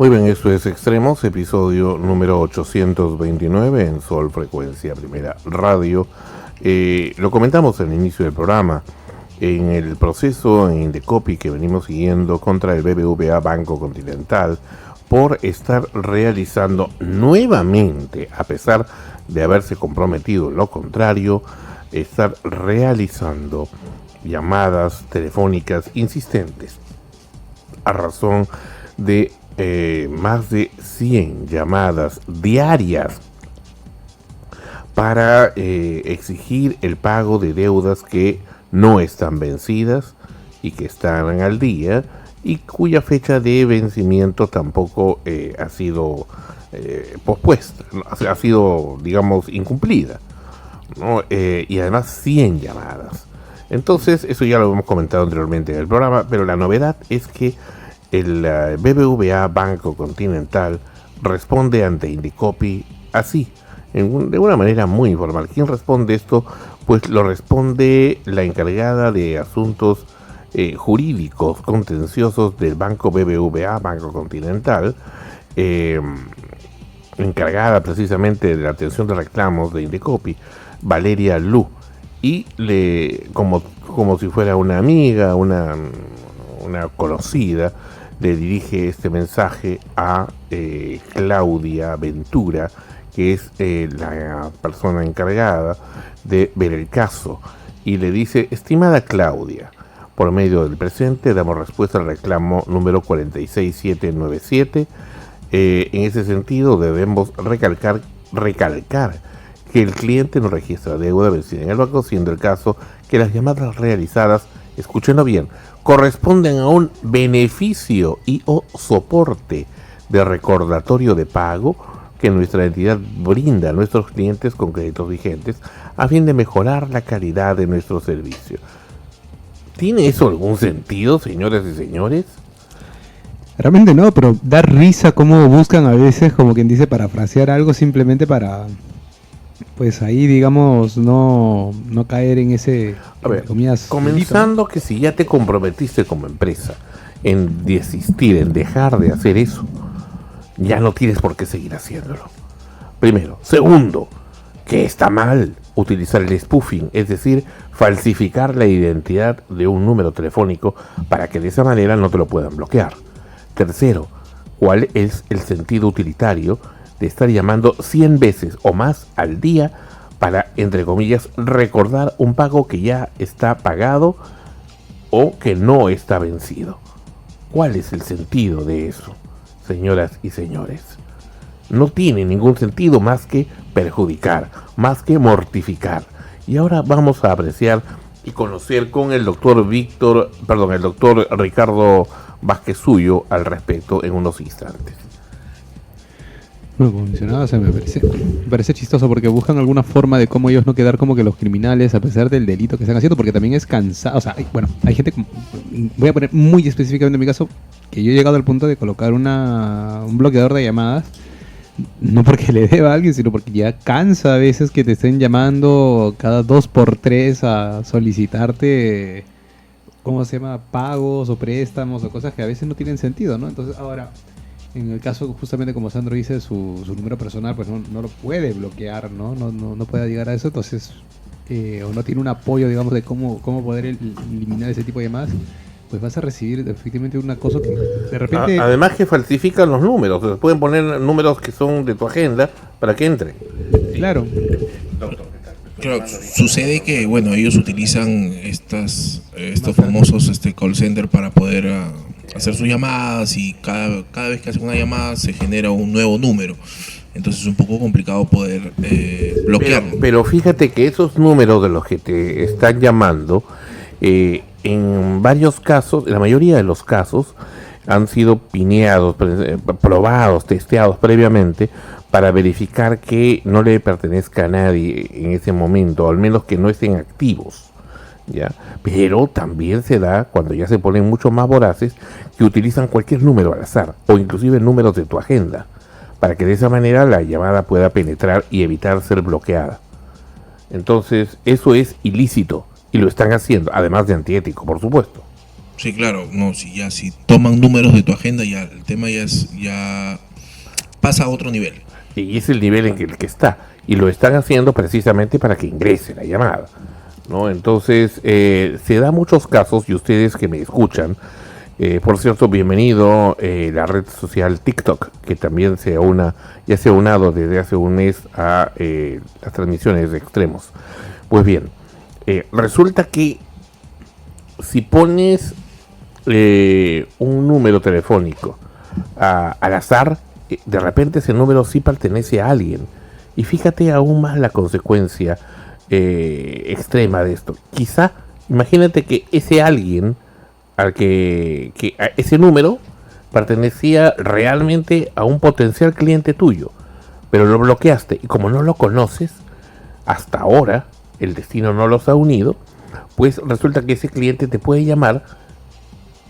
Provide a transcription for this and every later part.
Muy bien, esto es Extremos, episodio número 829 en Sol Frecuencia Primera Radio. Lo comentamos al inicio del programa, en el proceso en Indecopi que venimos siguiendo contra el BBVA Banco Continental por estar realizando nuevamente, a pesar de haberse comprometido en lo contrario, estar realizando llamadas telefónicas insistentes a razón de más de 100 llamadas diarias para exigir el pago de deudas que no están vencidas y que están al día y cuya fecha de vencimiento tampoco ha sido pospuesta, ha sido, digamos, incumplida, ¿no? Y además 100 llamadas. Entonces, eso ya lo hemos comentado anteriormente en el programa, pero la novedad es que el BBVA Banco Continental responde ante Indecopi así, de una manera muy informal. ¿Quién responde esto? Pues lo responde la encargada de asuntos jurídicos contenciosos del Banco BBVA Banco Continental, encargada precisamente de la atención de reclamos de Indecopi, Valeria Lu, y como si fuera una amiga, una conocida, le dirige este mensaje a Claudia Ventura, que es la persona encargada de ver el caso, y le dice: estimada Claudia, por medio del presente damos respuesta al reclamo número 46797. En ese sentido debemos recalcar que el cliente no registra deuda vencida en el banco, siendo el caso que las llamadas realizadas, escúchenlo bien, corresponden a un beneficio y o soporte de recordatorio de pago que nuestra entidad brinda a nuestros clientes con créditos vigentes a fin de mejorar la calidad de nuestro servicio. ¿Tiene eso algún sentido, señoras y señores? Realmente no, pero da risa cómo buscan a veces, como quien dice, parafrasear algo simplemente para, pues ahí, digamos, no caer en ese... A ver, comenzando que si ya te comprometiste como empresa en desistir, en dejar de hacer eso, ya no tienes por qué seguir haciéndolo. Primero. Segundo, que está mal utilizar el spoofing, es decir, falsificar la identidad de un número telefónico para que de esa manera no te lo puedan bloquear. Tercero, ¿cuál es el sentido utilitario de estar llamando 100 veces o más al día para, entre comillas, recordar un pago que ya está pagado o que no está vencido? ¿Cuál es el sentido de eso, señoras y señores? No tiene ningún sentido más que perjudicar, más que mortificar. Y ahora vamos a apreciar y conocer con el doctor Ricardo Vázquez Suyo al respecto en unos instantes. Bueno, como mencionabas, me parece chistoso porque buscan alguna forma de cómo ellos no quedar como que los criminales a pesar del delito que están haciendo, porque también es cansado. O sea, hay gente, voy a poner muy específicamente en mi caso, que yo he llegado al punto de colocar un bloqueador de llamadas, no porque le deba a alguien, sino porque ya cansa a veces que te estén llamando cada 2x3 a solicitarte, ¿cómo se llama?, pagos o préstamos o cosas que a veces no tienen sentido, ¿no? Entonces ahora, en el caso justamente como Sandro dice, su número personal pues no lo puede bloquear, ¿no? No puede llegar a eso, entonces o no tiene un apoyo, digamos, de cómo poder eliminar ese tipo de llamadas, pues vas a recibir efectivamente un acoso que de repente... Además que falsifican los números, se pueden poner números que son de tu agenda para que entre. Claro. Claro, sucede que, bueno, ellos utilizan estos famosos call center para poder hacer sus llamadas, y cada vez que hacen una llamada se genera un nuevo número. Entonces es un poco complicado poder bloquearlo. Pero fíjate que esos números de los que te están llamando, en varios casos, en la mayoría de los casos, han sido pineados, probados, testeados previamente para verificar que no le pertenezca a nadie en ese momento, o al menos que no estén activos, ¿ya? Pero también se da, cuando ya se ponen mucho más voraces, que utilizan cualquier número al azar, o inclusive números de tu agenda, para que de esa manera la llamada pueda penetrar y evitar ser bloqueada. Entonces, eso es ilícito, y lo están haciendo, además de antiético, por supuesto. Sí, claro, no, si toman números de tu agenda, ya el tema ya pasa a otro nivel. Y es el nivel en el que está. Y lo están haciendo precisamente para que ingrese la llamada, ¿no? Entonces, se da muchos casos, y ustedes que me escuchan, por cierto, bienvenido la red social TikTok, que también ya se ha unado desde hace un mes a las transmisiones de Extremos. Pues bien, resulta que si pones un número telefónico al azar, de repente ese número sí pertenece a alguien. Y fíjate aún más la consecuencia extrema de esto. Quizá, imagínate que ese alguien al que ese número pertenecía realmente a un potencial cliente tuyo, pero lo bloqueaste y como no lo conoces, hasta ahora el destino no los ha unido, pues resulta que ese cliente te puede llamar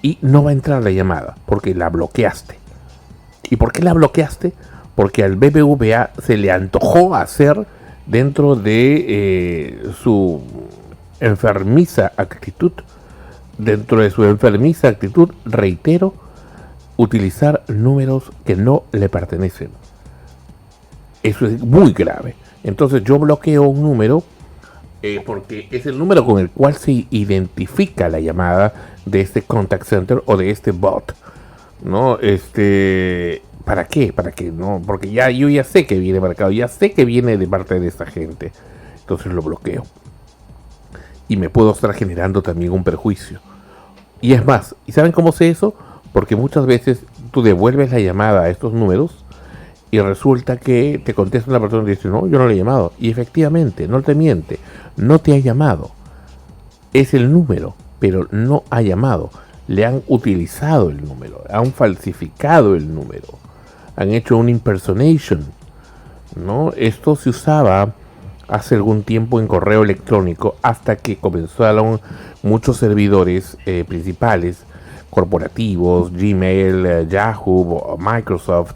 y no va a entrar la llamada porque la bloqueaste. ¿Y por qué la bloqueaste? Porque al BBVA se le antojó hacer, dentro de su enfermiza actitud, reitero, utilizar números que no le pertenecen. Eso es muy grave. Entonces yo bloqueo un número porque es el número con el cual se identifica la llamada de este contact center o de este bot, ¿no? ¿Para qué? Para que no, porque yo ya sé que viene marcado, ya sé que viene de parte de esta gente. Entonces lo bloqueo. Y me puedo estar generando también un perjuicio. Y es más, ¿y saben cómo sé eso? Porque muchas veces tú devuelves la llamada a estos números y resulta que te contesta una persona y dice, no, yo no le he llamado. Y efectivamente, no te miente, no te ha llamado. Es el número, pero no ha llamado. Le han utilizado el número, han falsificado el número, han hecho un impersonation, ¿no? Esto se usaba hace algún tiempo en correo electrónico hasta que comenzaron muchos servidores principales, corporativos, Gmail, Yahoo, Microsoft,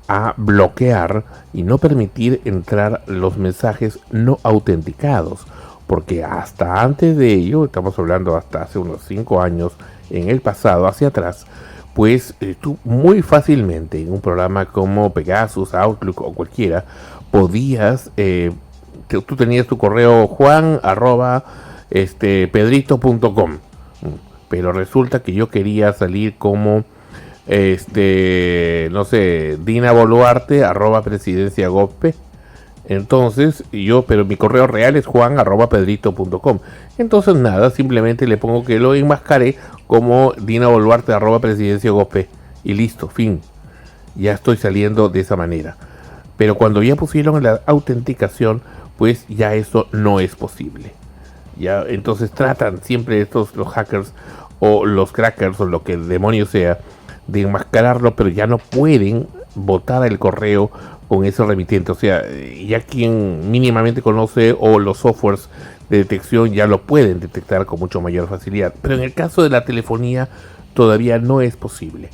a bloquear y no permitir entrar los mensajes no autenticados, porque hasta antes de ello, estamos hablando hasta hace unos 5 años en el pasado, hacia atrás, pues tú muy fácilmente en un programa como Pegasus, Outlook o cualquiera, podías, tú tenías tu correo juan@pedrito.com, pero resulta que yo quería salir como no sé, dinaboluarte@presidenciagov.p. Entonces pero mi correo real es juan@pedrito.com. Entonces nada, simplemente le pongo que lo enmascaré como dinaboluarte@presidenciagov.p y listo, fin. Ya estoy saliendo de esa manera. Pero cuando ya pusieron la autenticación, pues ya eso no es posible. Ya, entonces tratan siempre los hackers o los crackers o lo que el demonio sea de enmascararlo, pero ya no pueden botar el correo con ese remitente. O sea, ya quien mínimamente conoce o los softwares de detección ya lo pueden detectar con mucho mayor facilidad. Pero en el caso de la telefonía todavía no es posible.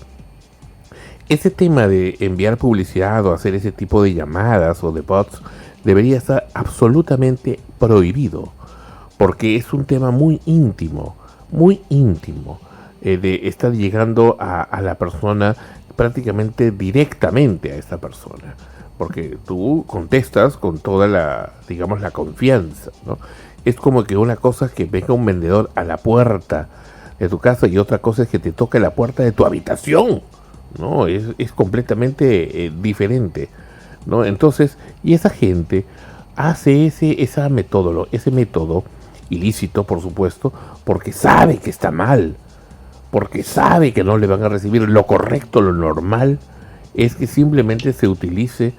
Ese tema de enviar publicidad o hacer ese tipo de llamadas o de bots debería estar absolutamente prohibido, porque es un tema muy íntimo, de estar llegando a la persona prácticamente directamente a esta persona, porque tú contestas con toda la confianza, ¿no? Es como que una cosa es que venga un vendedor a la puerta de tu casa y otra cosa es que te toque la puerta de tu habitación, ¿no? Es completamente diferente, ¿no? Entonces, y esa gente hace ese método ilícito, por supuesto, porque sabe que está mal, porque sabe que no le van a recibir. Lo correcto, lo normal, es que simplemente se utilice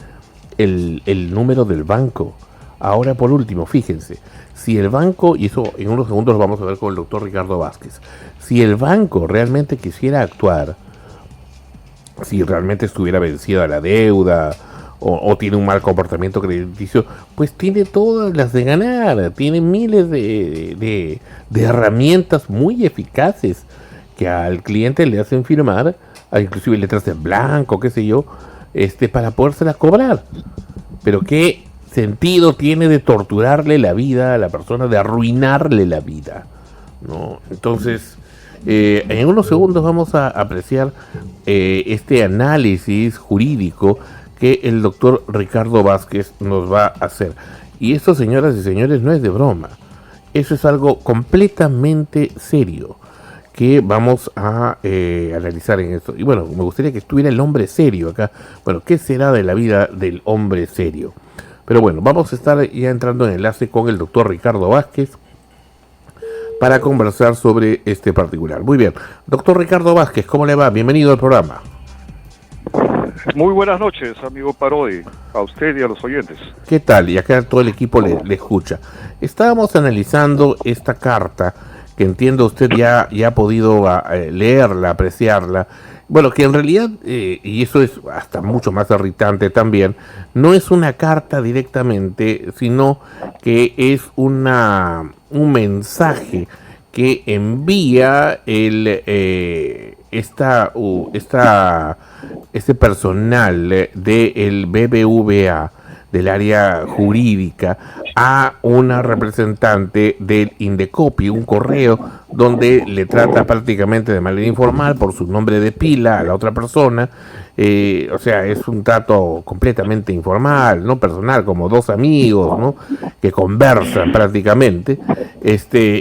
el número del banco. Ahora, por último, fíjense, si el banco, y eso en unos segundos lo vamos a ver con el doctor Ricardo Vázquez, si el banco realmente quisiera actuar, si realmente estuviera vencida la deuda o tiene un mal comportamiento crediticio, pues tiene todas las de ganar, tiene miles de herramientas muy eficaces que al cliente le hacen firmar, inclusive letras en blanco, qué sé yo, para podérsela cobrar. Pero ¿qué sentido tiene de torturarle la vida a la persona, de arruinarle la vida, ¿no? Entonces, En unos segundos vamos a apreciar este análisis jurídico que el doctor Ricardo Vázquez nos va a hacer. Y esto, señoras y señores, no es de broma. Eso es algo completamente serio que vamos a analizar en esto. Y bueno, me gustaría que estuviera el hombre serio acá. Bueno, ¿qué será de la vida del hombre serio? Pero bueno, vamos a estar ya entrando en enlace con el doctor Ricardo Vázquez para conversar sobre este particular. Muy bien, doctor Ricardo Vázquez, ¿cómo le va? Bienvenido al programa. Muy buenas noches, amigo Parodi, a usted y a los oyentes. ¿Qué tal? Y acá todo el equipo le escucha. Estábamos analizando esta carta, que entiendo usted ya ha podido leerla, apreciarla. Bueno, que en realidad, y eso es hasta mucho más irritante también, no es una carta directamente, sino que es un mensaje que envía este personal del BBVA, del área jurídica, a una representante del Indecopi, un correo donde le trata prácticamente de manera informal por su nombre de pila a la otra persona. O sea, es un trato completamente informal, no personal, como dos amigos, ¿no?, que conversan prácticamente,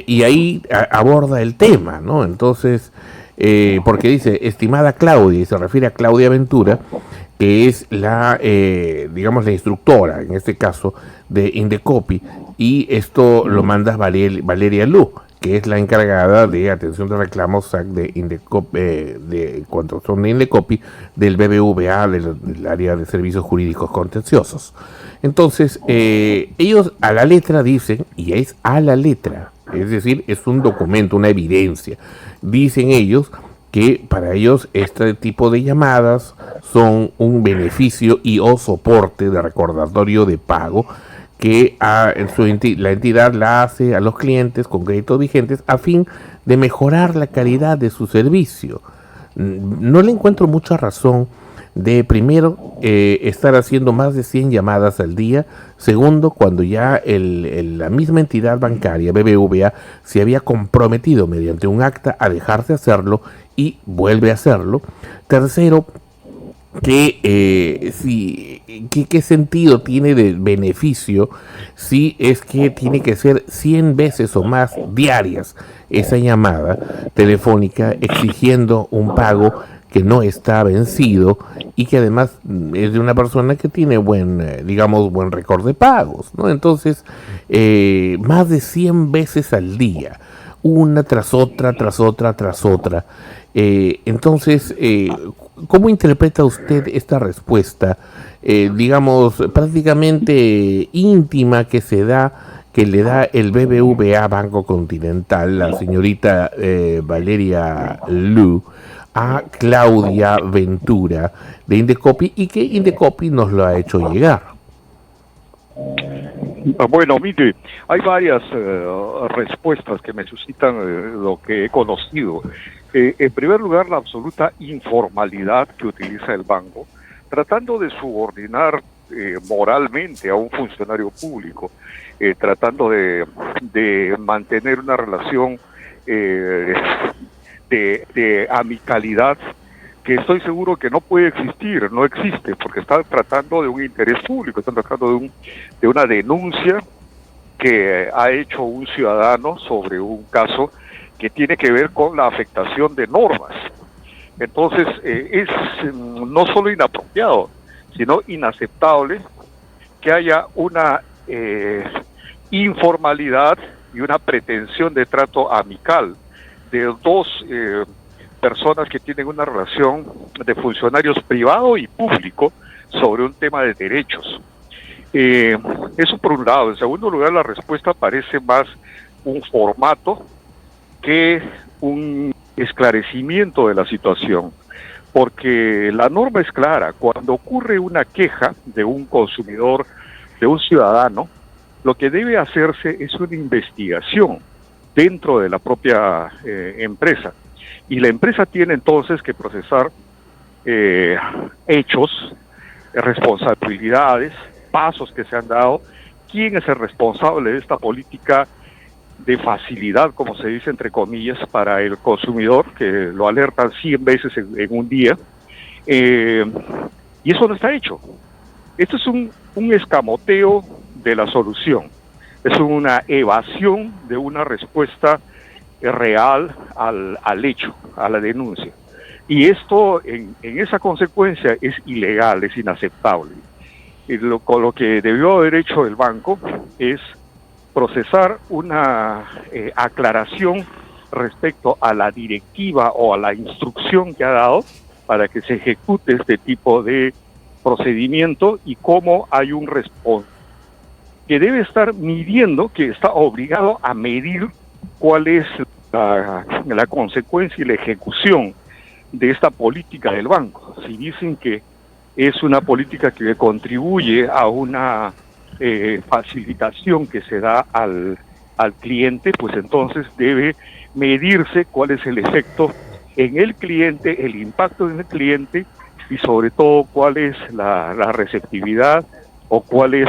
y ahí aborda el tema, ¿no? Entonces, porque dice, estimada Claudia, y se refiere a Claudia Ventura, que es la instructora, en este caso, de Indecopi, y esto lo manda Valeria Lu, que es la encargada de atención de reclamos SAC de Indecopi, cuando son de Indecopi, del BBVA, del área de servicios jurídicos contenciosos. Entonces, ellos a la letra dicen, y es a la letra, es decir, es un documento, una evidencia, dicen ellos que para ellos este tipo de llamadas son un beneficio y o soporte de recordatorio de pago que la entidad la hace a los clientes con créditos vigentes a fin de mejorar la calidad de su servicio. No le encuentro mucha razón de, primero, estar haciendo más de 100 llamadas al día. Segundo, cuando ya la misma entidad bancaria, BBVA, se había comprometido mediante un acta a dejar de hacerlo y vuelve a hacerlo. Tercero, ¿qué sentido tiene de beneficio si es que tiene que ser 100 veces o más diarias esa llamada telefónica exigiendo un pago que no está vencido y que además es de una persona que tiene buen récord de pagos, ¿no? Entonces, más de 100 veces al día, una tras otra. Entonces, ¿cómo interpreta usted esta respuesta, prácticamente íntima que le da el BBVA Banco Continental, la señorita Valeria Lu, a Claudia Ventura de Indecopi, y que Indecopi nos lo ha hecho llegar? Bueno, mire, hay varias respuestas que me suscitan lo que he conocido. En primer lugar, la absoluta informalidad que utiliza el banco, tratando de subordinar moralmente a un funcionario público, tratando de mantener una relación de amicalidad que estoy seguro que no puede existir, no existe, porque están tratando de un interés público, están tratando de una denuncia que ha hecho un ciudadano sobre un caso que tiene que ver con la afectación de normas. Entonces, es no solo inapropiado, sino inaceptable que haya una informalidad y una pretensión de trato amical de dos personas que tienen una relación de funcionarios privado y público sobre un tema de derechos. Eso por un lado. En segundo lugar, la respuesta parece más un formato que un esclarecimiento de la situación, porque la norma es clara. Cuando ocurre una queja de un consumidor, de un ciudadano, lo que debe hacerse es una investigación dentro de la propia empresa. Y la empresa tiene entonces que procesar hechos, responsabilidades, pasos que se han dado, quién es el responsable de esta política de facilidad, como se dice entre comillas, para el consumidor, que lo alertan 100 veces en un día, y eso no está hecho. Esto es un escamoteo de la solución, es una evasión de una respuesta real al hecho, a la denuncia. Y esto, en esa consecuencia, es ilegal, es inaceptable. Con lo que debió haber hecho el banco es procesar una aclaración respecto a la directiva o a la instrucción que ha dado para que se ejecute este tipo de procedimiento y cómo hay un responsable que debe estar midiendo, que está obligado a medir cuál es la consecuencia y la ejecución de esta política del banco. Si dicen que es una política que contribuye a una facilitación que se da al cliente, pues entonces debe medirse cuál es el efecto en el cliente, el impacto en el cliente y sobre todo cuál es la receptividad o cuál es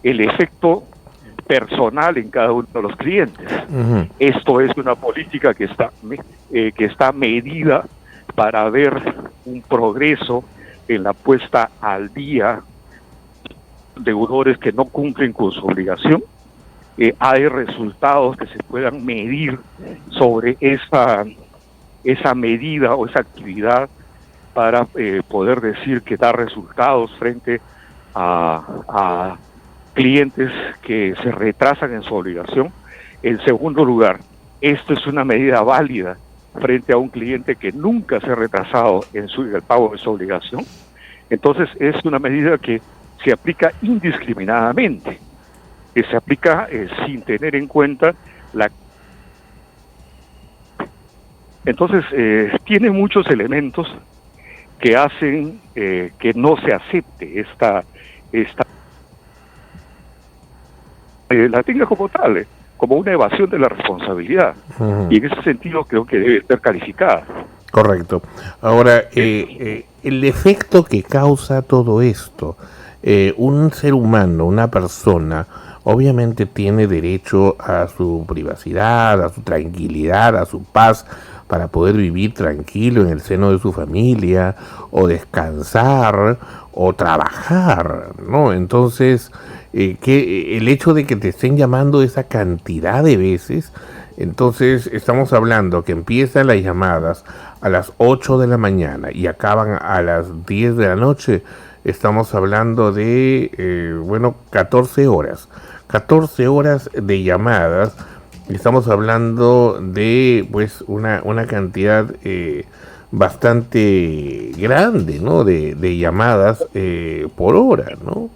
el efecto personal en cada uno de los clientes. Uh-huh. Esto es una política que está medida para ver un progreso en la puesta al día de deudores que no cumplen con su obligación. Hay resultados que se puedan medir sobre esa medida o esa actividad para poder decir que da resultados frente a clientes que se retrasan en su obligación. En segundo lugar, esto es una medida válida frente a un cliente que nunca se ha retrasado en el pago de su obligación. Entonces es una medida que se aplica indiscriminadamente, que se aplica sin tener en cuenta Entonces tiene muchos elementos que hacen que no se acepte esta la tenga como tal, como una evasión de la responsabilidad. Uh-huh. Y en ese sentido creo que debe ser calificada. Correcto. Ahora, el efecto que causa todo esto, un ser humano, una persona, obviamente tiene derecho a su privacidad, a su tranquilidad, a su paz, para poder vivir tranquilo en el seno de su familia, o descansar, o trabajar, ¿no? Entonces, que el hecho de que te estén llamando esa cantidad de veces, entonces estamos hablando que empiezan las llamadas a las 8 de la mañana y acaban a las 10 de la noche, estamos hablando de, 14 horas. 14 horas de llamadas, estamos hablando de, pues, una cantidad bastante grande, ¿no? De llamadas por hora, ¿no?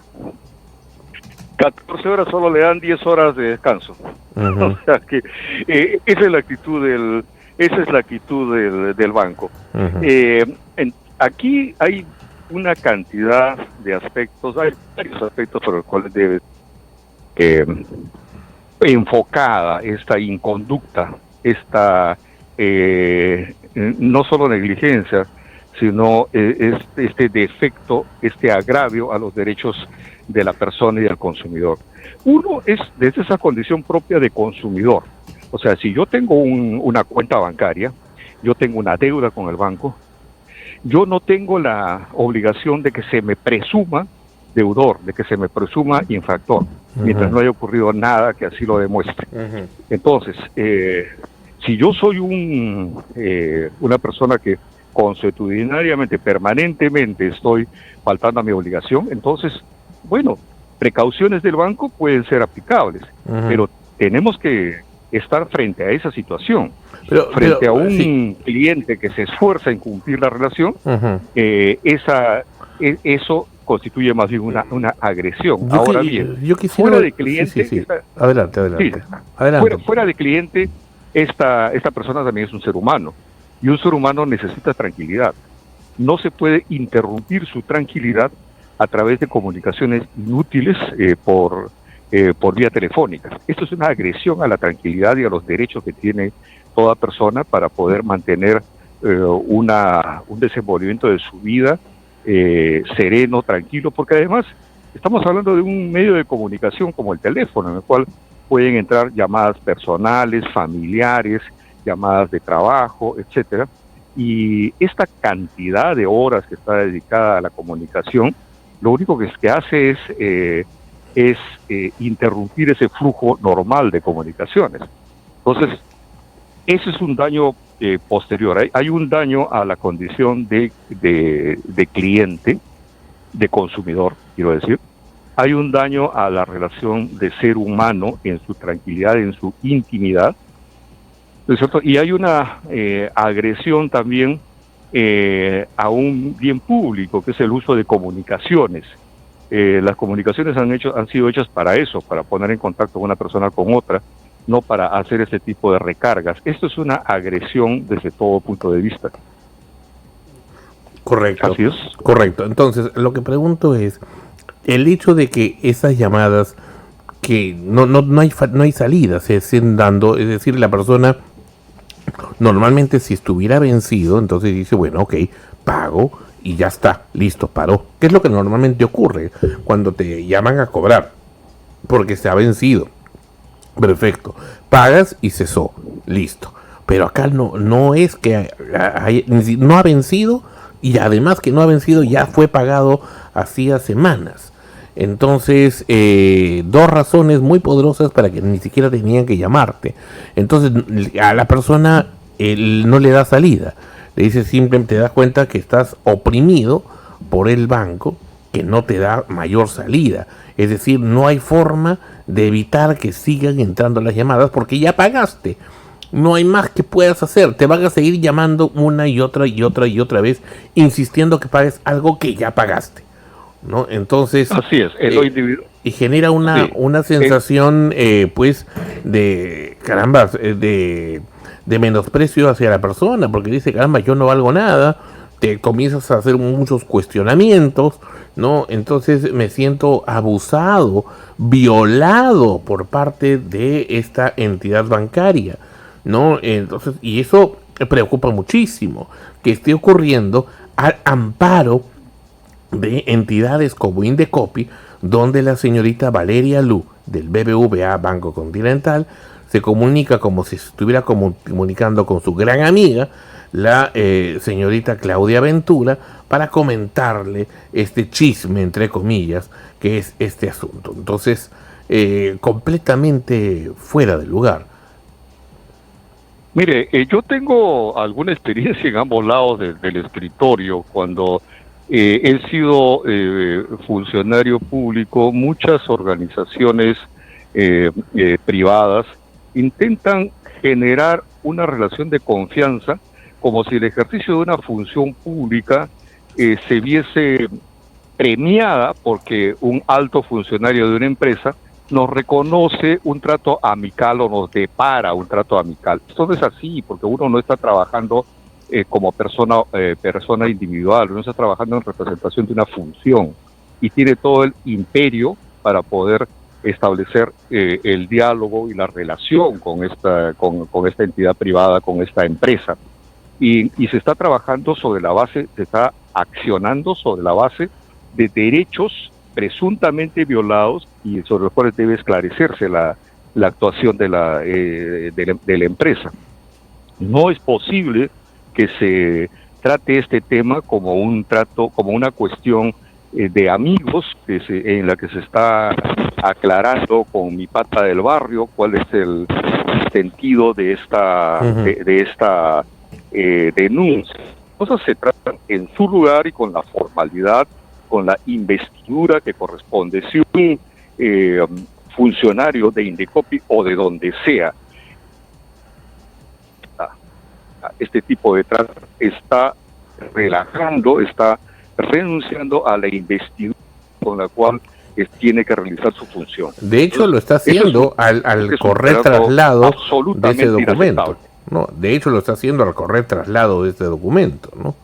14 horas solo le dan 10 horas de descanso. Uh-huh. O sea que esa es la actitud del banco. Uh-huh. Aquí hay una cantidad de aspectos, hay varios aspectos por los cuales debe enfocada esta inconducta, esta no solo negligencia, sino este defecto, este agravio a los derechos de la persona y del consumidor. Uno es desde esa condición propia de consumidor. O sea, si yo tengo una cuenta bancaria, yo tengo una deuda con el banco, yo no tengo la obligación de que se me presuma deudor, de que se me presuma infractor, uh-huh, mientras no haya ocurrido nada que así lo demuestre. Uh-huh. Entonces, si yo soy una persona que consuetudinariamente, permanentemente estoy faltando a mi obligación, entonces, bueno, precauciones del banco pueden ser aplicables, uh-huh, pero tenemos que estar frente a esa situación, frente a un sí, cliente que se esfuerza en cumplir la relación, uh-huh, eso constituye más bien una agresión. Ahora bien, yo quisiera, fuera de cliente, sí. Adelante. Fuera de cliente, esta persona también es un ser humano, y un ser humano necesita tranquilidad. No se puede interrumpir su tranquilidad a través de comunicaciones inútiles por vía telefónica. Esto es una agresión a la tranquilidad y a los derechos que tiene toda persona para poder mantener un desenvolvimiento de su vida sereno, tranquilo, porque además estamos hablando de un medio de comunicación como el teléfono, en el cual pueden entrar llamadas personales, familiares, llamadas de trabajo, etcétera. Y esta cantidad de horas que está dedicada a la comunicación, lo único que hace es interrumpir ese flujo normal de comunicaciones. Entonces, ese es un daño posterior. Hay un daño a la condición de cliente, de consumidor, quiero decir. Hay un daño a la relación de ser humano en su tranquilidad, en su intimidad, ¿no es cierto? Y hay una agresión también a un bien público, que es el uso de comunicaciones. Las comunicaciones han sido hechas para eso, para poner en contacto una persona con otra, no para hacer ese tipo de recargas. Esto es una agresión desde todo punto de vista. Correcto. Así es. Correcto. Entonces, lo que pregunto es, el hecho de que esas llamadas, que no hay salida, se estén dando, es decir, la persona normalmente, si estuviera vencido, entonces dice, bueno, ok, pago y ya está, listo, paró. ¿Qué es lo que normalmente ocurre cuando te llaman a cobrar? Porque se ha vencido. Perfecto, pagas y cesó, listo. Pero acá no es que no ha vencido, y además que no ha vencido ya fue pagado hacía semanas. Entonces, dos razones muy poderosas para que ni siquiera tenían que llamarte. Entonces, a la persona no le da salida. Le dice, simplemente te das cuenta que estás oprimido por el banco, que no te da mayor salida. Es decir, no hay forma de evitar que sigan entrando las llamadas porque ya pagaste. No hay más que puedas hacer. Te van a seguir llamando una y otra y otra y otra vez, insistiendo que pagues algo que ya pagaste, ¿no? Entonces, así es, en lo individual. Y genera una sensación, pues, de caramba, de menosprecio hacia la persona, porque dice, caramba, yo no valgo nada. Te comienzas a hacer muchos cuestionamientos, ¿no? Entonces me siento abusado, violado por parte de esta entidad bancaria, ¿no? Entonces, y eso preocupa muchísimo, que esté ocurriendo al amparo de entidades como Indecopi, donde la señorita Valeria Lu, del BBVA Banco Continental, se comunica como si estuviera comunicando con su gran amiga, la señorita Claudia Ventura, para comentarle este chisme, entre comillas, que es este asunto. Entonces, completamente fuera de lugar. Mire, yo tengo alguna experiencia en ambos lados del escritorio. Cuando he sido funcionario público, muchas organizaciones privadas intentan generar una relación de confianza, como si el ejercicio de una función pública se viese premiada porque un alto funcionario de una empresa nos reconoce un trato amical o nos depara un trato amical. Esto no es así, porque uno no está trabajando como persona individual, uno está trabajando en representación de una función y tiene todo el imperio para poder establecer el diálogo y la relación con esta entidad privada, con esta empresa. Y se está trabajando sobre la base, se está accionando sobre la base de derechos presuntamente violados y sobre los cuales debe esclarecerse la actuación de la empresa. No es posible que se trate este tema como una cuestión de amigos en la que se está aclarando con mi pata del barrio cuál es el sentido de esta denuncia. Las cosas se tratan en su lugar y con la formalidad, con la investidura que corresponde. Si un funcionario de Indecopi o de donde sea, este tipo de trato está relajando, está renunciando a la investidura con la cual tiene que realizar su función. De hecho, lo está haciendo al correr traslado de ese documento. No, de hecho, lo está haciendo al correr traslado de este documento, ¿no?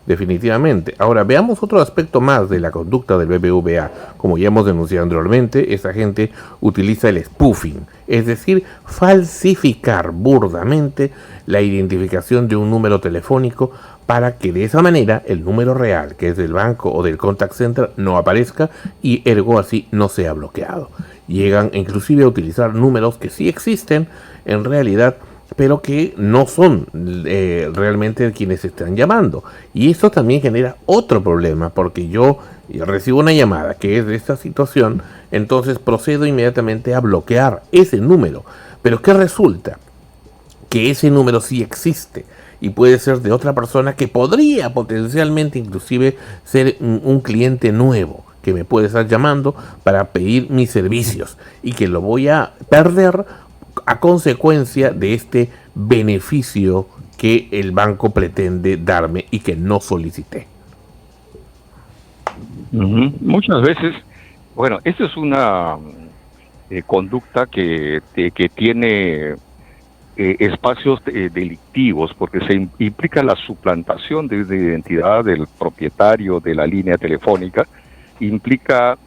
Definitivamente. Ahora, veamos otro aspecto más de la conducta del BBVA. Como ya hemos denunciado anteriormente, esta gente utiliza el spoofing, es decir, falsificar burdamente la identificación de un número telefónico para que de esa manera el número real, que es del banco o del contact center, no aparezca y ergo así no sea bloqueado. llegan inclusive a utilizar números que sí existen en realidad, pero que no son realmente quienes están llamando. Y eso también genera otro problema, porque yo recibo una llamada que es de esta situación, entonces procedo inmediatamente a bloquear ese número. Pero ¿qué resulta? Que ese número sí existe y puede ser de otra persona que podría potencialmente inclusive ser un cliente nuevo que me puede estar llamando para pedir mis servicios y que lo voy a perder a consecuencia de este beneficio que el banco pretende darme y que no solicité. Muchas veces, bueno, esta es una conducta que tiene espacios delictivos, porque se implica la suplantación de identidad del propietario de la línea telefónica, implica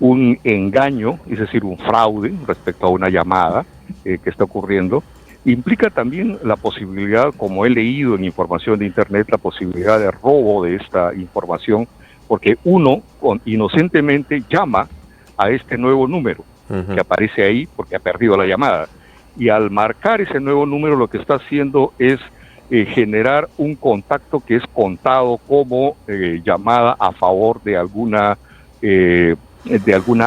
un engaño, es decir, un fraude respecto a una llamada que está ocurriendo. Implica también la posibilidad, como he leído en información de Internet, la posibilidad de robo de esta información, porque uno inocentemente llama a este nuevo número que aparece ahí porque ha perdido la llamada. Y al marcar ese nuevo número lo que está haciendo es generar un contacto que es contado como llamada a favor de alguna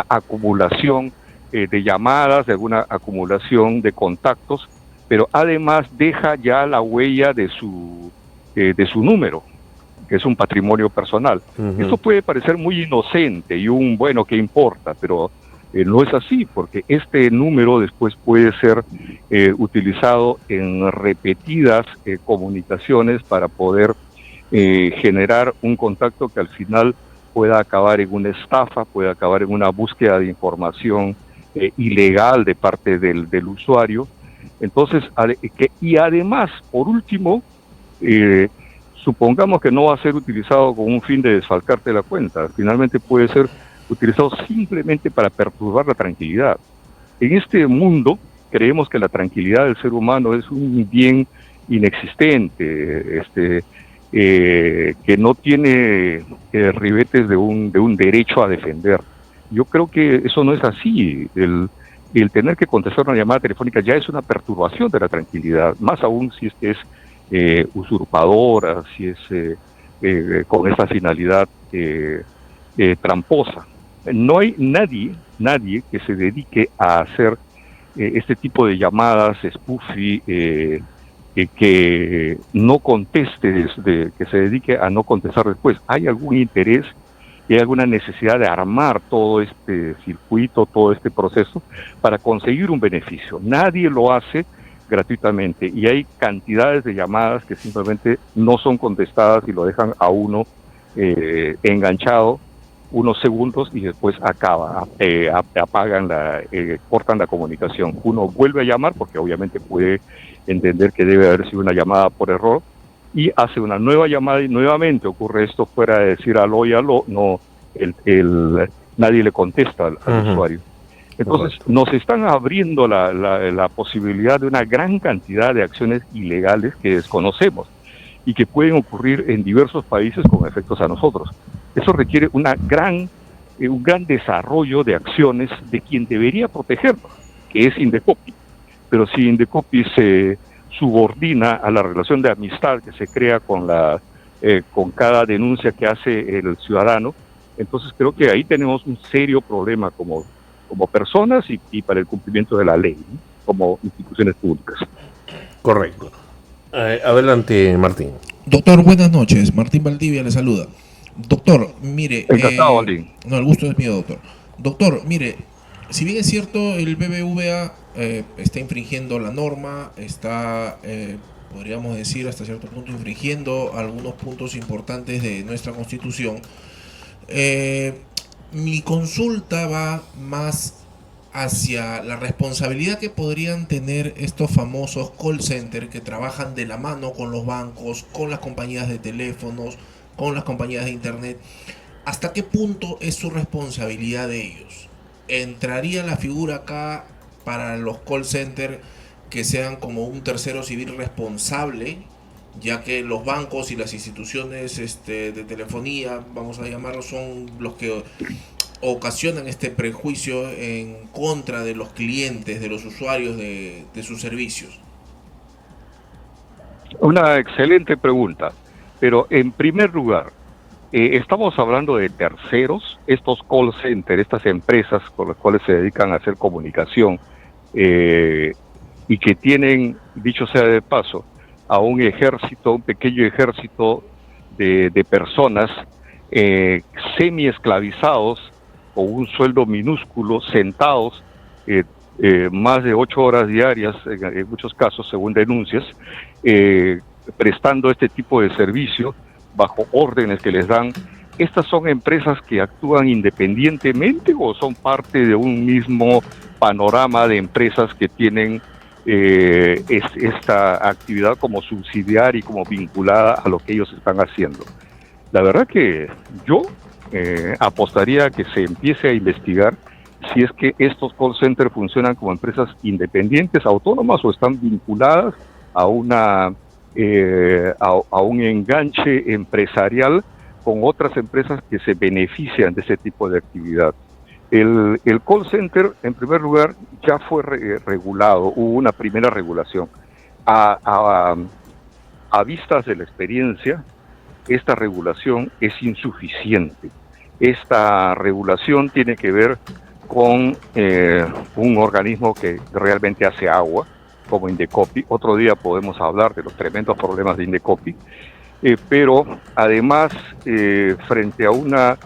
acumulación de llamadas, de alguna acumulación de contactos, pero además deja ya la huella de su número, que es un patrimonio personal. Esto puede parecer muy inocente y ¿qué importa? Pero no es así, porque este número después puede ser utilizado en repetidas comunicaciones para poder generar un contacto que al final pueda acabar en una estafa, puede acabar en una búsqueda de información ilegal de parte del usuario. Entonces, y además, por último, supongamos que no va a ser utilizado con un fin de desfalcarte la cuenta, finalmente puede ser utilizado simplemente para perturbar la tranquilidad. En este mundo creemos que la tranquilidad del ser humano es un bien inexistente, que no tiene ribetes de un derecho a defender. Yo creo que eso no es así. El tener que contestar una llamada telefónica ya es una perturbación de la tranquilidad, más aún si es usurpadora, si es con esa finalidad tramposa. No hay nadie que se dedique a hacer este tipo de llamadas spoofy, que no conteste, que se dedique a no contestar después. Hay algún interés y hay alguna necesidad de armar todo este circuito, todo este proceso para conseguir un beneficio. Nadie lo hace gratuitamente y hay cantidades de llamadas que simplemente no son contestadas y lo dejan a uno enganchado unos segundos y después apagan cortan la comunicación. Uno vuelve a llamar porque obviamente puede entender que debe haber sido una llamada por error y hace una nueva llamada y nuevamente ocurre esto, fuera de decir aló y aló, no, nadie le contesta al usuario. Entonces nos están abriendo la posibilidad de una gran cantidad de acciones ilegales que desconocemos y que pueden ocurrir en diversos países con efectos a nosotros. Eso requiere un gran desarrollo de acciones de quien debería protegernos, que es Indecopi. Pero si Indecopi se subordina a la relación de amistad que se crea con cada denuncia que hace el ciudadano, entonces creo que ahí tenemos un serio problema como personas y para el cumplimiento de la ley, ¿no? Como instituciones públicas. Correcto. Adelante, Martín. Doctor, buenas noches. Martín Valdivia le saluda. Doctor, mire... Encantado, Martín. No, el gusto es mío, doctor. Doctor, mire, si bien es cierto, el BBVA está infringiendo la norma, está, podríamos decir, hasta cierto punto infringiendo algunos puntos importantes de nuestra Constitución, mi consulta va más hacia la responsabilidad que podrían tener estos famosos call centers que trabajan de la mano con los bancos, con las compañías de teléfonos, con las compañías de internet. ¿Hasta qué punto es su responsabilidad de ellos? ¿Entraría la figura acá para los call centers que sean como un tercero civil responsable, ya que los bancos y las instituciones de telefonía, vamos a llamarlos, son los que ocasionan este prejuicio en contra de los clientes, de los usuarios de sus servicios? Una excelente pregunta, pero en primer lugar, estamos hablando de terceros, estos call centers, estas empresas con las cuales se dedican a hacer comunicación y que tienen, dicho sea de paso, a un ejército, un pequeño ejército de personas semi-esclavizados con un sueldo minúsculo, sentados más de 8 horas diarias, en muchos casos, según denuncias, prestando este tipo de servicio bajo órdenes que les dan. ¿Estas son empresas que actúan independientemente o son parte de un mismo panorama de empresas que tienen esta actividad como subsidiaria y como vinculada a lo que ellos están haciendo? La verdad que yo apostaría a que se empiece a investigar si es que estos call centers funcionan como empresas independientes, autónomas, o están vinculadas a una a un enganche empresarial con otras empresas que se benefician de ese tipo de actividad. El call center, en primer lugar, ya fue regulado, hubo una primera regulación. A vistas de la experiencia, esta regulación es insuficiente. Esta regulación tiene que ver con un organismo que realmente hace agua, como Indecopi. Otro día podemos hablar de los tremendos problemas de Indecopi, pero además frente a una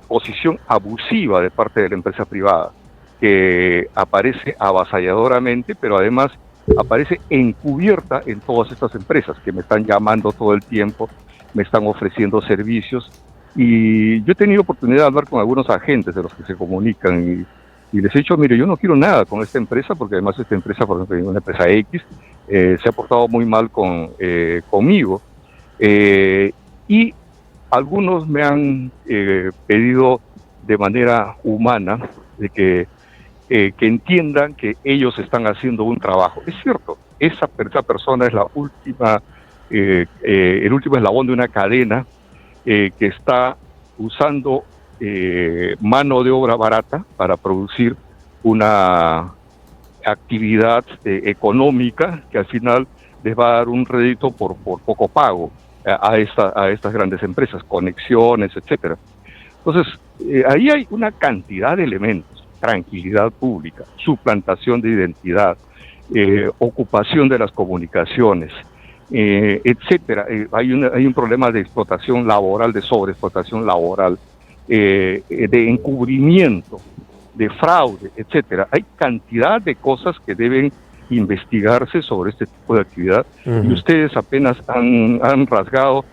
posición abusiva de parte de la empresa privada, que aparece avasalladoramente, pero además aparece encubierta en todas estas empresas que me están llamando todo el tiempo, me están ofreciendo servicios, y yo he tenido oportunidad de hablar con algunos agentes de los que se comunican y les he dicho, mire, yo no quiero nada con esta empresa, porque además esta empresa, por ejemplo, una empresa X, se ha portado muy mal conmigo, y algunos me han pedido de manera humana de que entiendan que ellos están haciendo un trabajo. Es cierto, esa persona es la última, el último eslabón de una cadena que está usando mano de obra barata para producir una actividad económica que al final les va a dar un rédito por poco pago a estas grandes empresas, conexiones, etcétera. Entonces, ahí hay una cantidad de elementos: tranquilidad pública, suplantación de identidad, ocupación de las comunicaciones, etcétera. Hay un problema de explotación laboral, de sobreexplotación laboral, de encubrimiento, de fraude, etcétera. Hay cantidad de cosas que deben investigarse sobre este tipo de actividad, y ustedes apenas han rasgado,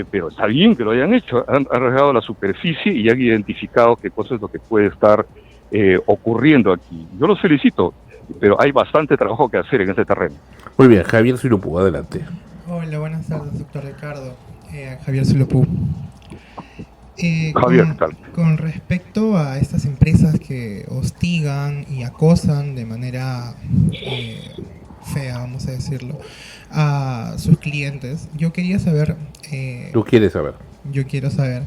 pero está bien que lo hayan hecho, han rasgado la superficie y han identificado qué cosa es lo que puede estar ocurriendo aquí. Yo los felicito, pero hay bastante trabajo que hacer en este terreno. Muy bien, Javier Silupú, adelante. Hola, buenas tardes, doctor Ricardo. Javier Silupú. Javier, ¿qué tal? Con respecto a estas empresas que hostigan y acosan de manera fea, vamos a decirlo, a sus clientes, yo quería saber... ¿Tú quieres saber? Yo quiero saber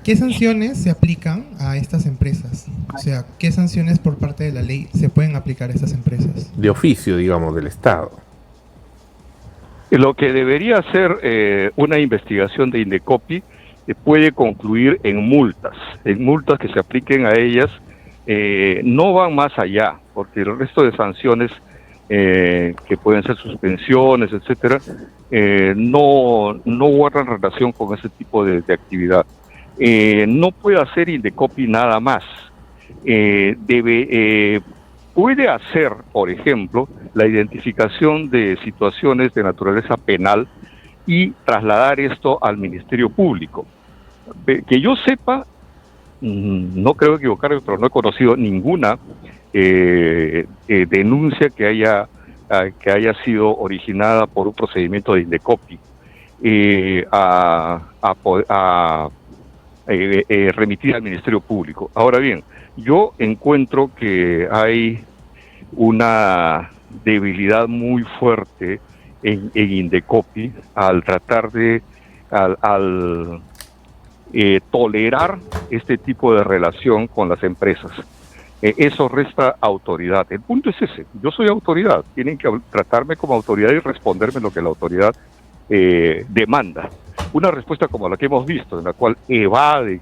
qué sanciones se aplican a estas empresas. O sea, qué sanciones por parte de la ley se pueden aplicar a estas empresas. De oficio, digamos, del Estado. Lo que debería ser una investigación de Indecopi puede concluir en multas que se apliquen a ellas. No van más allá, porque el resto de sanciones que pueden ser suspensiones, etcétera, no guardan relación con ese tipo de actividad. No puede hacer Indecopi nada más. Puede hacer, por ejemplo, la identificación de situaciones de naturaleza penal y trasladar esto al Ministerio Público. Que yo sepa, no creo equivocarme, pero no he conocido ninguna denuncia que haya sido originada por un procedimiento de Indecopi remitir al Ministerio Público. Ahora bien, yo encuentro que hay una debilidad muy fuerte en Indecopi al tratar de tolerar este tipo de relación con las empresas. Eso resta autoridad. El punto es ese. Yo soy autoridad. Tienen que tratarme como autoridad y responderme lo que la autoridad demanda. Una respuesta como la que hemos visto, en la cual evade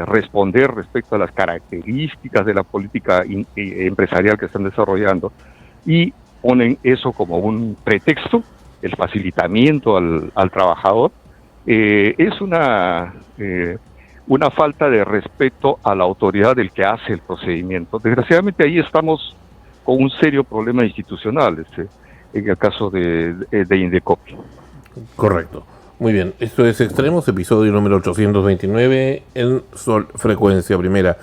responder respecto a las características de la política empresarial que están desarrollando, y ponen eso como un pretexto, el facilitamiento al trabajador, es una falta de respeto a la autoridad del que hace el procedimiento. Desgraciadamente ahí estamos con un serio problema institucional, en el caso de Indecopi. Correcto. Muy bien, esto es Extremos, episodio número 829 en Sol Frecuencia Primera.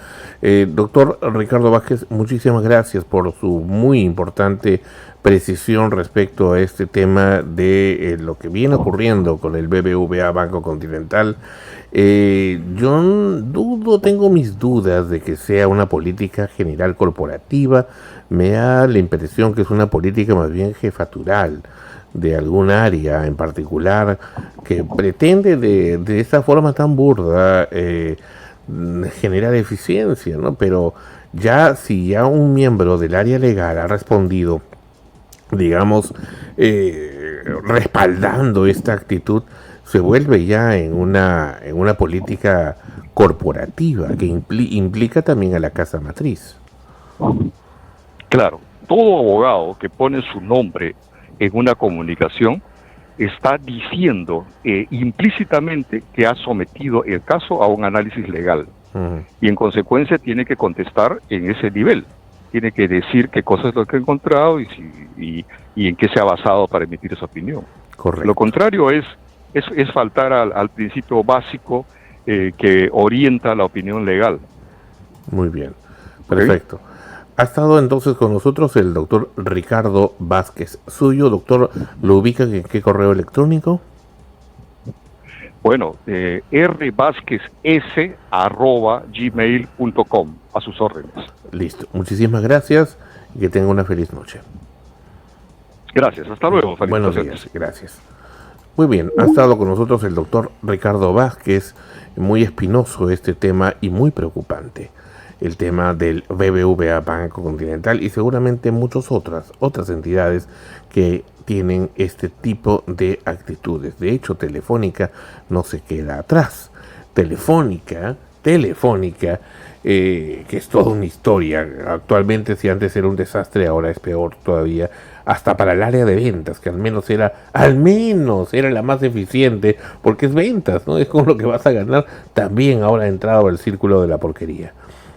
Doctor Ricardo Vázquez, muchísimas gracias por su muy importante precisión respecto a este tema de lo que viene ocurriendo con el BBVA Banco Continental. Yo tengo mis dudas de que sea una política general corporativa. Me da la impresión que es una política más bien jefatural de algún área en particular que pretende de esa forma tan burda generar eficiencia, ¿no? Pero si ya un miembro del área legal ha respondido, digamos, respaldando esta actitud, se vuelve ya en una política corporativa que implica también a la casa matriz. Claro, todo abogado que pone su nombre en una comunicación está diciendo implícitamente que ha sometido el caso a un análisis legal. Uh-huh. Y en consecuencia tiene que contestar en ese nivel. Tiene que decir qué cosas es lo que ha encontrado y en qué se ha basado para emitir esa opinión. Correcto. Lo contrario es faltar al principio básico que orienta la opinión legal. Muy bien, perfecto. ¿Okay? Ha estado entonces con nosotros el doctor Ricardo Vázquez. ¿Suyo, doctor, lo ubica en qué correo electrónico? Bueno, rvázquezs@gmail.com, a sus órdenes. Listo, muchísimas gracias y que tenga una feliz noche. Gracias, hasta luego. Buenos días, gracias. Muy bien, ha estado con nosotros el doctor Ricardo Vázquez, muy espinoso este tema y muy preocupante. El tema del BBVA Banco Continental y seguramente muchas otras entidades que tienen este tipo de actitudes. De hecho, Telefónica no se queda atrás. Telefónica, que es toda una historia. Actualmente, si antes era un desastre, ahora es peor todavía. Hasta para el área de ventas, que al menos era la más eficiente, porque es ventas, ¿no? Es con lo que vas a ganar. También ahora ha entrado al círculo de la porquería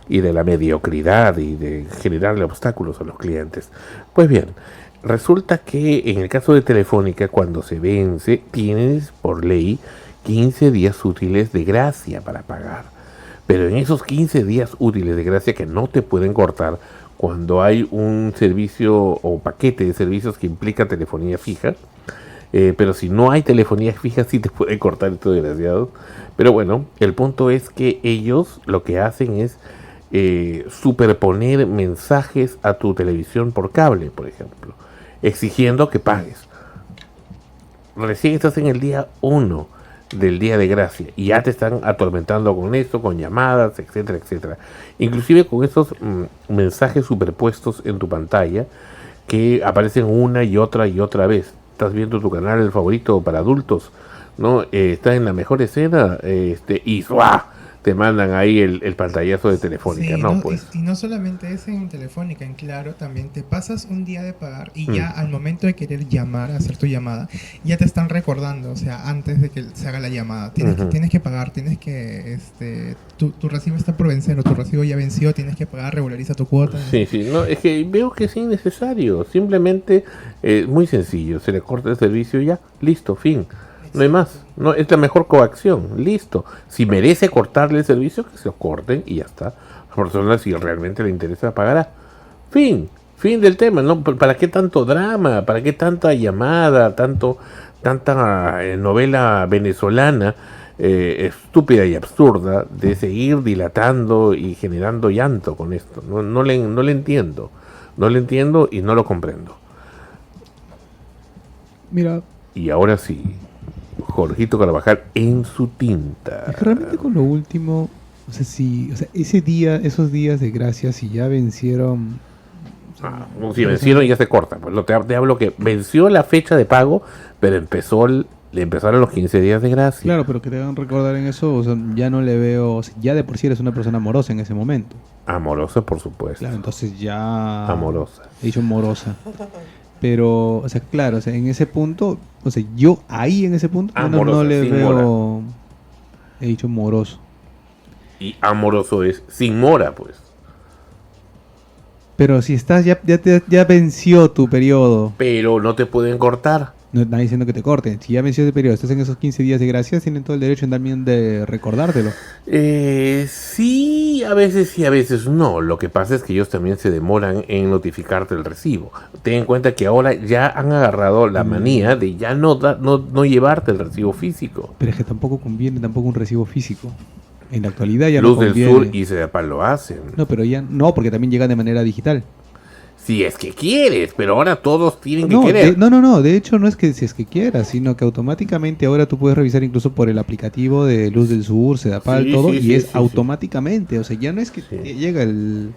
y de la mediocridad y de generarle obstáculos a los clientes. Pues bien, resulta que en el caso de Telefónica, cuando se vence, tienes por ley 15 días útiles de gracia para pagar. Pero en esos 15 días útiles de gracia que no te pueden cortar cuando hay un servicio o paquete de servicios que implica telefonía fija, pero si no hay telefonía fija sí te pueden cortar esto, desgraciado. Pero bueno, el punto es que ellos lo que hacen es superponer mensajes a tu televisión por cable, por ejemplo, exigiendo que pagues. Recién estás en el día 1 del día de gracia y ya te están atormentando con esto, con llamadas, etcétera, etcétera. Inclusive con esos mensajes superpuestos en tu pantalla que aparecen una y otra vez. Estás viendo tu canal favorito para adultos, ¿no? Está en la mejor escena y ¡suah! Te mandan ahí el pantallazo de Telefónica, sí, ¿no? Pues. Y no solamente es en Telefónica, en Claro también te pasas un día de pagar y ya al momento de querer llamar, hacer tu llamada, ya te están recordando, o sea, antes de que se haga la llamada, tienes que pagar, tienes que, tu recibo está por vencer o tu recibo ya venció, tienes que pagar, regulariza tu cuota. Sí, no, es que veo que es innecesario, simplemente muy sencillo, se le corta el servicio y ya, listo, fin. No hay más, no, es la mejor coacción, listo. Si merece cortarle el servicio, que se lo corten y ya está. La persona, si realmente le interesa, pagará. Fin del tema, ¿no? ¿Para qué tanto drama? ¿Para qué tanta llamada? Tanta novela venezolana estúpida y absurda de seguir dilatando y generando llanto con esto? No le entiendo. No le entiendo y no lo comprendo. Mira. Y ahora sí. Jorgito Carvajal en su tinta. Es que realmente con lo último, o sea, sí, o sea, esos días de gracia, si ya vencieron. Si vencieron ya se corta. Pues te hablo que venció la fecha de pago, pero le empezaron los 15 días de gracia. Claro, pero que te hagan recordar en eso, o sea, ya no le veo, o sea, ya de por sí eres una persona amorosa en ese momento. Amorosa, por supuesto. Claro, entonces ya. Amorosa. He dicho morosa. Pero, o sea, claro, o sea, en ese punto, o sea, yo ahí en ese punto no Amorosa, le sin veo. He dicho moroso. Y amoroso es sin mora, pues. Pero si estás, ya venció tu periodo. Pero no te pueden cortar. No está diciendo que te corten. Si ya venció ese periodo, estás en esos 15 días de gracia, tienen todo el derecho en también de recordártelo. Sí, a veces no. Lo que pasa es que ellos también se demoran en notificarte el recibo. Ten en cuenta que ahora ya han agarrado la manía de ya no llevarte el recibo físico. Pero es que tampoco conviene tampoco un recibo físico. En la actualidad ya Luz no del conviene. Sur y Sedapal lo hacen. No, pero ya no, porque también llegan de manera digital. Si es que quieres, pero ahora todos tienen que No, querer. no, de hecho no es que si es que quieras, sino que automáticamente ahora tú puedes revisar incluso por el aplicativo de Luz del Sur, Sedapal, Sí, todo, sí, y sí, es sí, automáticamente, o sea, ya no es que te llega el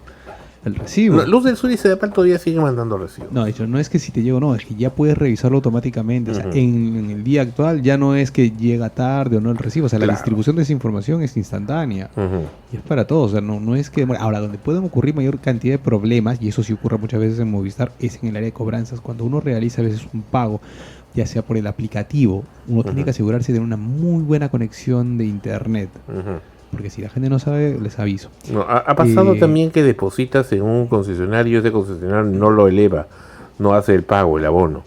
recibo. No, Luz del Sur y Sedapal todavía siguen mandando recibos. No, de hecho, no es que si te llega o no, es que ya puedes revisarlo automáticamente. O sea, Ujú. en el día actual ya no es que llega tarde o no el recibo. O sea, la Claro. distribución de esa información es instantánea. Ujú. Y es para todos. O sea, no es que demore. Ahora, donde pueden ocurrir mayor cantidad de problemas, y eso sí ocurre muchas veces en Movistar, es en el área de cobranzas. Cuando uno realiza a veces un pago, ya sea por el aplicativo, uno tiene que asegurarse de una muy buena conexión de internet. Ujú. Porque si la gente no sabe, les aviso. No, ha pasado Eh, también que depositas en un concesionario, ese concesionario no lo eleva, no hace el pago, el abono.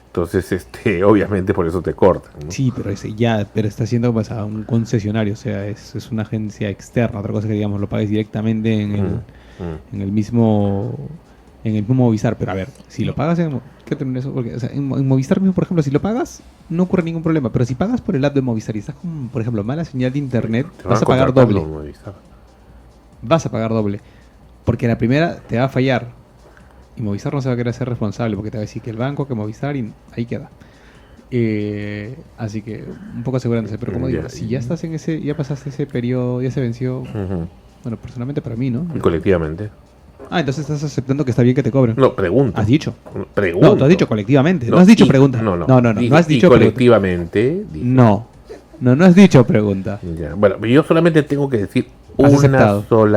Entonces, obviamente por eso te cortan, ¿no? Sí, pero pero está siendo pues, a un concesionario, o sea, es una agencia externa, otra cosa que digamos lo pagues directamente en el mismo Movistar, pero a ver, si lo pagas ¿qué termina eso? Porque, o sea, en Movistar mismo, por ejemplo, si lo pagas, no ocurre ningún problema, pero si pagas por el app de Movistar y estás con, por ejemplo, mala señal de internet, Te van vas a pagar contratar doble. los Movistar. Vas a pagar doble. Porque la primera te va a fallar. Y Movistar no se va a querer ser responsable porque te va a decir que el banco, que Movistar, y ahí queda. Así que un poco asegurándose. Pero como digo, Ya. si ya estás en ya pasaste ese periodo, ya se venció. Ujú. Bueno, personalmente para mí, ¿no? Y colectivamente. Entonces estás aceptando que está bien que te cobren. No, pregunto. Has dicho. Pregunto. No, tú has dicho colectivamente. No, has dicho pregunta. No, No has dicho y pregunta. colectivamente. dije. No has dicho pregunta. Ya. Bueno, yo solamente tengo que decir Has una aceptado. sola